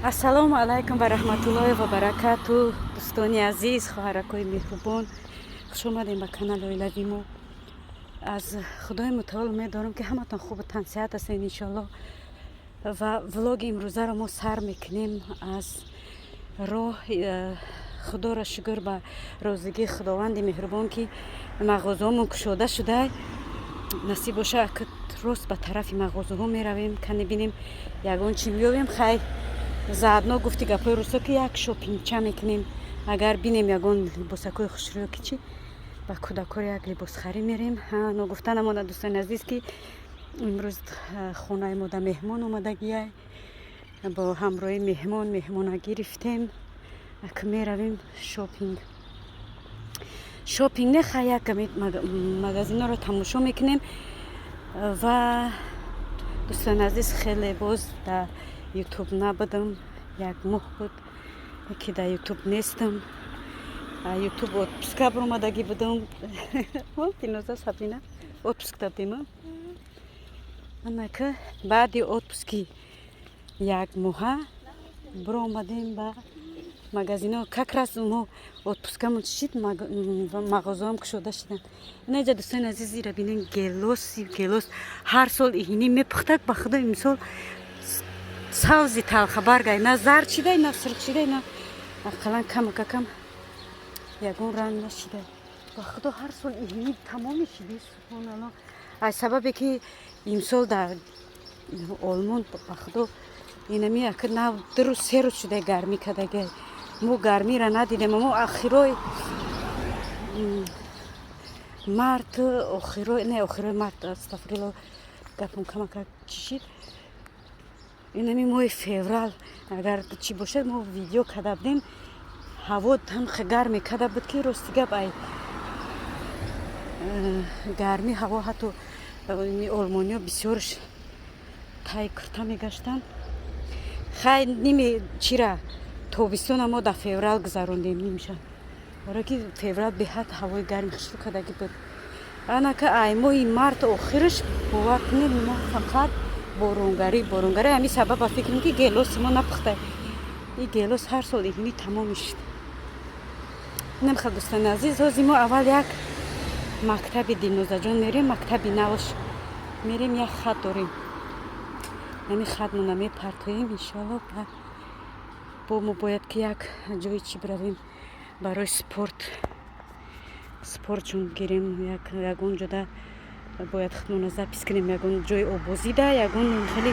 ассалому алайкум ва раҳматуллоҳи ва баракату. дӯстони азиз, хоҳаракои меҳрубон, хуш омадем ба канали оилавии мо. аз худои мутаол умед дорам ки ҳаматон хубу тансиҳат ҳастед иншоалло. ва влоги имрӯзаро мо сар мекунем аз роҳ. худоро шукр ба розигии худованди меҳрубон ки мағозаҳомон кушода шуда. насиб боша ки рост ба тарафи мағозаҳо меравем, кане бинем ягон чи меёвем. хай заадно гуфти гапои рӯзҳо ки як шопингча мекунем, агар бинем ягон либосакои хушрӯё ки чи ба кӯдакоро як либосхарӣ мерем. ногуфта намонад дӯстони азиз ки имрӯз хонаи мо да меҳмон омадагиай, бо ҳамроҳи меҳмонагӣ рифтем ки меравем шопинг не хай як магазинҳоро тамошо мекунем. ва дӯстони азиз, хеле боз дар ютуб набудам, як моҳ буд ки дар ютуб нестам. ютуб отпуска баромадагӣ будам. Пиноза Сабрина отпуск дадем. анака баъди отпуски як моҳа баромадем ба магазинҳо. как раз мо отпускамон чишид, мағозаҳом кушода шуданд. инаҷа дӯстони азиз, ира бинем гелос ҳар сол иҳини мепухтак. ба худо имсол савзи талхабаргай, на зард шидай, на сирх шидай, на ақаллан камакакам ягон ранг нашидай. ба худо ҳар сол иҳини тамом мешиди. субҳаналлоҳ. аз сабабе ки имсол дар олмон ба худо инами ака на 2 рӯз 3 рӯз шудай гармӣ кардагай. мо гармира надидем. мо охирои март, охирои март, астағфируллоҳ, гапам камака чишид. инами моҳи феврал агар чӣ бошад, мо видео карда будем. ҳаво танхе гарме карда буд ки рости гап ай гарми ҳаво ҳатто олмониҳо бисёрш тай курта мегаштанд. хай ними чира тобистона мо дар феврал гузарондем нимша, барои ки феврал беҳад ҳавои гарми хушрӯ кардагӣ буд. анака ай моҳи март охираш бовар кунед, мо фақат боронгарӣ. ҳамин сабаб ба фикрам ки гелоси мо напухта. и гелос ҳар сол иҳини тамом мешид. намехоҳ дӯстони азиз, ҳозир мо аввал як мактаби Дилнозаҷон мерем, мактаби навш мерем. як хат дорем, ҳамин хатмона мепартоем иншоаллоҳ. бо мо бояд ки як ҷои чӣ биравем барои спорт чун гирем. ягон ҷода бояд худмона запис кунем, ягон ҷои обозида, ягон хеле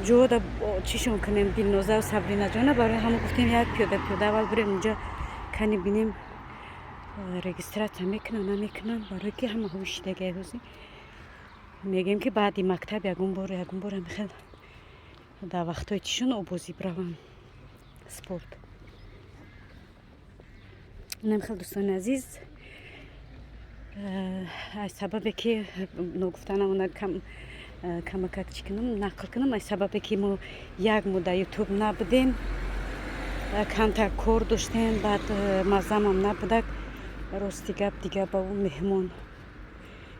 ҷода чишон кунем. Дилноза Сабринаҷона барои ҳама гуфтем як пиёда аввал бирем унҷа кани бинем регистратсия мекунан намекунан, барои ки ҳама ҳушидагай. ҳозир мегӯем ки баъди мактаб ягон бор мехел дар вақтҳои тишон обозӣ биравам спорт. намехел дӯстони азиз, аз сабабе ки ногуфта намонад камакак чӣ кунам, нақл кунам. аз сабабе ки мо як мудда ютуб набудем, камтар кор доштем, баъд маззамам набудак. рости гап дига ба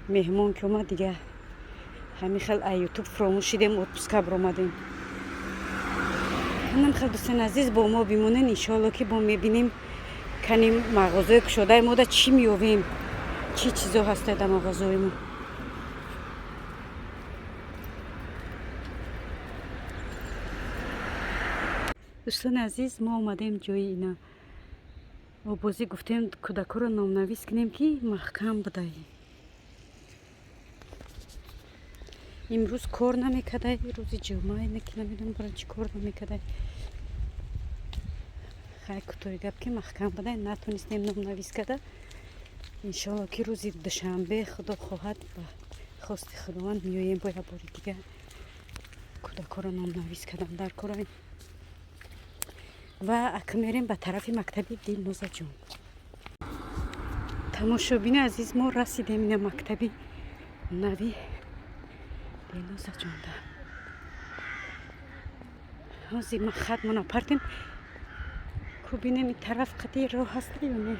меҳмон ки омад дига ҳамин хел аз ютуб фуромӯш шидем, отпуска баромадем. намехел дӯстони азиз, бо мо бимонед иншоаллоҳ ки бо мебинем кани мағозаи кушодаи мо да чӣ меёвем, чӣ чизо ҳастад дар мағозаи мо. дӯстони азиз, мо омадем ҷои ина обозӣ. гуфтем кӯдакоро номнавис кунем ки маҳкам будай. имрӯз кор намекардай, рӯзи ҷумаи ки намедонам барои чӣ кор намекардай. хай кӯтоҳи гап ки маҳкам будай, натонистем номнавис карда. иншоаллоҳ ки рӯзи душанбе худо хоҳад ба хости худованд меоем бо як бори дига кӯдакоро номнавис кардан дар кораем. ва ака мерем ба тарафи мактаби Дилнозаҷон. тамошобини азиз, мо расидем ина мактаби нави Дилнозаҷонда. ҳозир ма хатмона партем ку бинем ин тараф қади роҳ ҳаста ё не.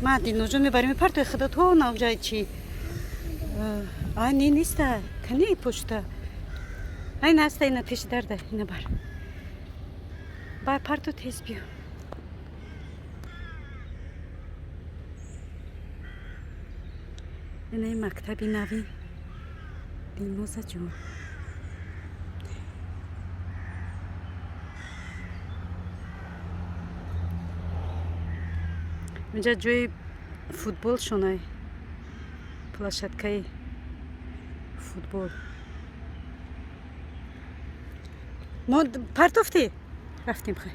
ما دینوجا میبریم پرتو خدا تو ناوجای چی نیست کنی پشت این است اینا پیش درده اینا بر پرتو تیز بیا اینا مکتبی نوی دیلموزا جون اینجا جوی فوتبال شونه площадкаи футбол мо партофтӣ рафтем хай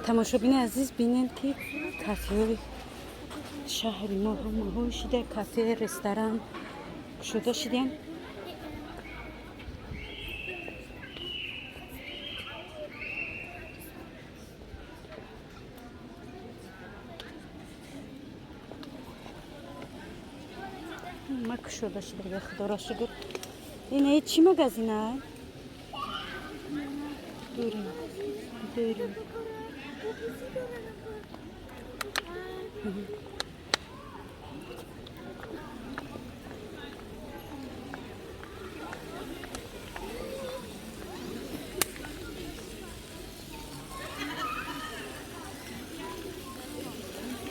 тамошобини азиз бинем ки кафеи шаҳри мо ҳамаҳои шида кафе ресторан шуда шидем ма кушода шида худоро шукр ина чӣ магазина дурим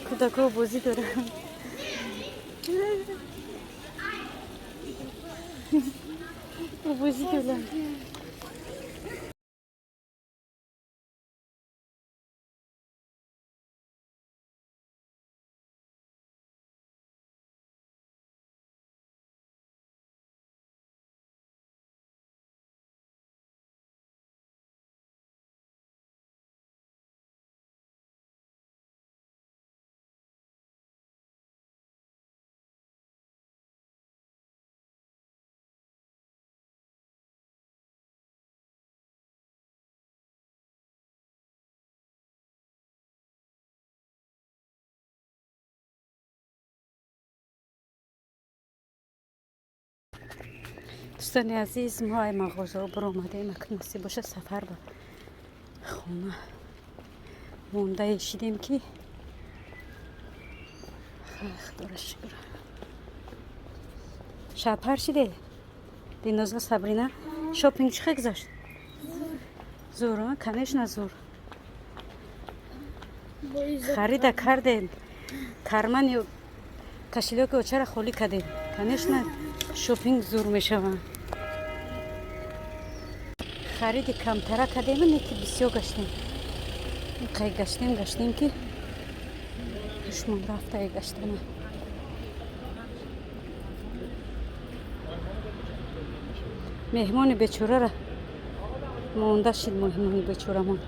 кӯдакҳо бозӣ доранд бозӣ доранд دوستانی عزیز ما ای مغازه برو آمدیم اکنون نصیب باشه سفر به خونه مونده شدیم که خدا را شکر شب هر شده دینوزا صبرینا شاپینگ چی گذاشت زور ها کنش نزور خریده کردیم کرمن کشیلوک اوچه را خولی کردیم کنش نه شاپینگ زور میشوند خرید کمتره کردیم نه که بسیار گشتیم اینقدر گشتیم که دشمن رفته گشتن مهمان بیچاره را مونده شد مهمان بیچاره من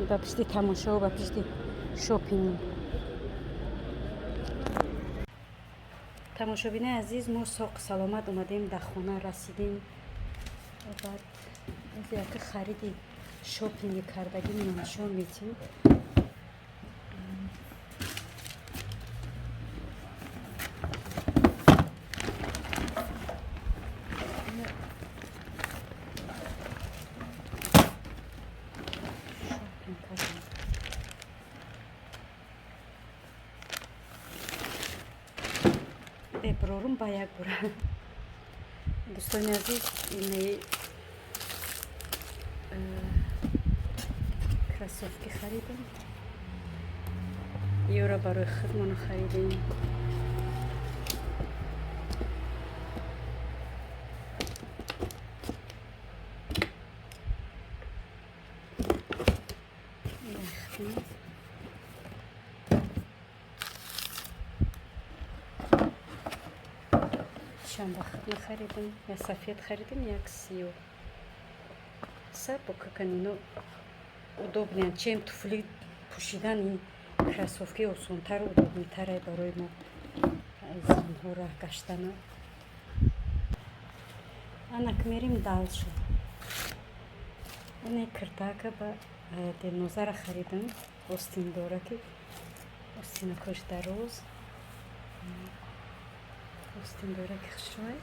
با پشتی تماشا و با پشتی شاپینگ тамошобини азиз мо соқ саломат омадем дар хона расидем баъд аз яка хариди шопинги кардагимон нишон медиҳем برورم با یک بره دوستان عزیز این کراسوفکی خریدم یه را برای خودمان خریدیم شنبخت خریدم یا سفید خریدم یک سیو سبک کنینو удобнее чем туфли пӯшидан ин кроссовки осонтар удобнитаре барои мо занҳо раҳ гаштана анак мерим далшо این کرتاکه با دلنوزه خریدم. آستین داره که آستین کش دراز. آستین داره که خشوای.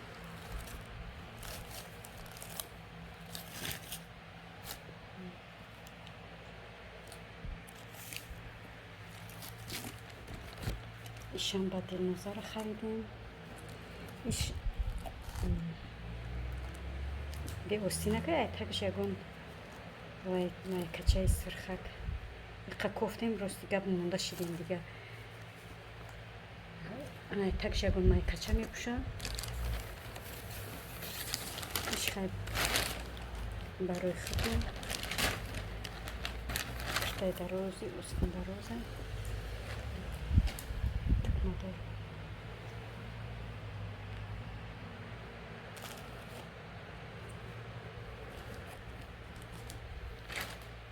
ایشان با دلنوزه خریدم. ایش به آستینه که تکش یکون وای کچای سرخک. ایقا کوفتیم راستی گب مونده شدیم دیگه. تکش یکون مای کچه میپوشم. ایش خیلی برای خودم. کرتای درازی آستین درازه. مادر.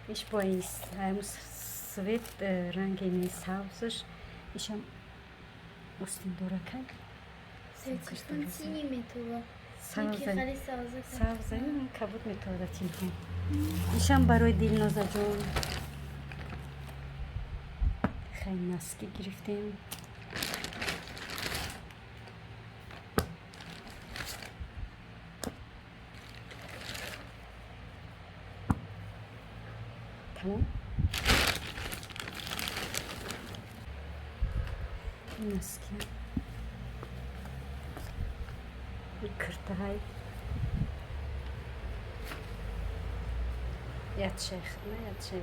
ایش با این سویت رنگ این سبزش ایشم آستین داره که Seçişten sini metoda. سبزه خالی سازه سبزه من کبود میتونه تیم هم ایشم برای دلنوزه جون خیلی نسکی گرفتیم. تمام نسکی کرته های یاد شیخ نه یاد شیخ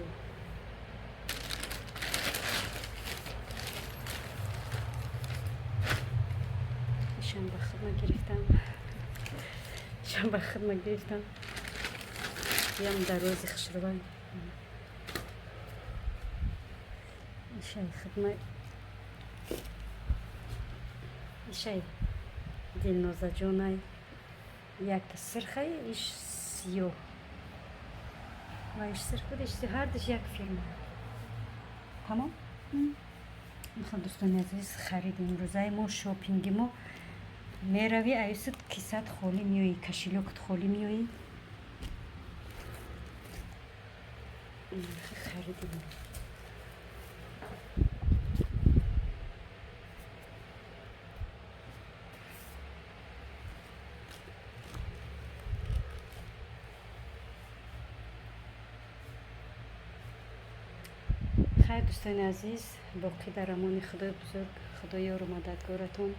ایشان با خدمه گرفتم. ایشان با خدمه گرفتم. یم دروازی خشروان ایشان خدمه ایشان دلنوزه جونای یک سرخه ایش سیو و ایش سرخه ایش هر دش یک فیلم. تمام میخوام دوستان عزیز خریدیم روزای ما شاپینگی ما میروی ایست کیسات خالی میوی کشیلوکت خالی میوی خریدیم. خیر دوستان عزیز باقی در امان خدای بزرگ خدای یار و مددگارتون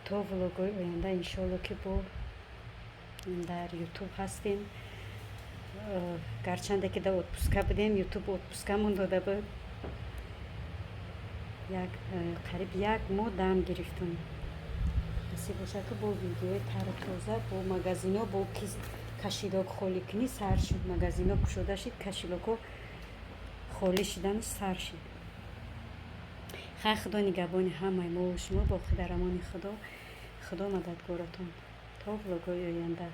تا ولاگ‌های آینده انشالله که با در یوتیوب هستیم. گرچنده که در اتپوسکه بودیم یوتیوب اتپوسکه‌مون داده بود قریب یک ماه دم گرفتیم. نصیب باشه که با ویدیوی تازه با مگزینا با کشیلاک خالی کنی سر شد. مگزینا کشوده شد کشیلاکو خالی شدن سر شد. خیر خدا نگهبان همه ما و شما باقی در امان خدا مددگارتون تا ولاگ‌های آینده.